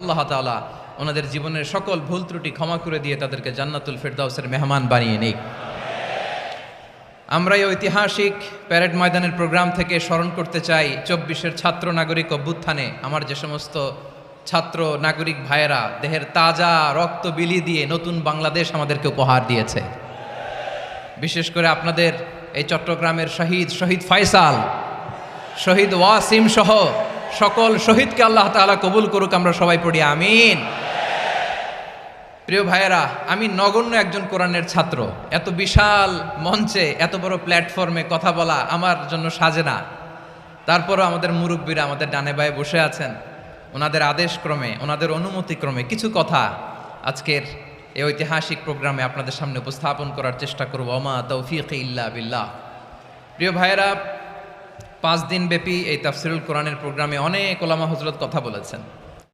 আল্লাহ তাআলা ওনাদের জীবনের সকল ভুল ত্রুটি ক্ষমা করে দিয়ে তাদেরকে জান্নাতুল ফেরদাউসের মেহমান বানিয়ে নিক। আমরা এই ঐতিহাসিক প্যারেড ময়দানের প্রোগ্রাম থেকে স্মরণ করতে চাই 24-এর ছাত্র নাগরিক অভ্যুত্থানে আমার যে সমস্ত ছাত্র নাগরিক ভাইয়েরা দেহের তাজা রক্ত বিলি দিয়ে নতুন বাংলাদেশ আমাদেরকে উপহার দিয়েছে। বিশেষ করে আপনাদের এই চট্টগ্রামের শহীদ ফয়সাল, শহীদ ওয়াসিম সহ সকল শহীদকে আল্লাহ তাআলা কবুল করুক, আমরা সবাই পড়ি আমিন। প্রিয় ভাইয়েরা, আমি নগণ্য একজন কোরআনের ছাত্র, এত বিশাল মঞ্চে এত বড় প্ল্যাটফর্মে কথা বলা আমার জন্য সাজে না। তারপরও আমাদের মুরব্বীরা আমাদের ডানে বায়ে বসে আছেন, ওনাদের আদেশক্রমে ওনাদের অনুমতিক্রমে কিছু কথা আজকের এই ঐতিহাসিক প্রোগ্রামে আপনাদের সামনে উপস্থাপন করার চেষ্টা করব। ওমা তৌফিক ইল্লা বিল্লাহ। প্রিয় ভাইয়েরা, 5 দিন ব্যাপী এই তাফসিরুল কোরআনের প্রোগ্রামে অনেক ওলামা হযরত কথা বলেছেন।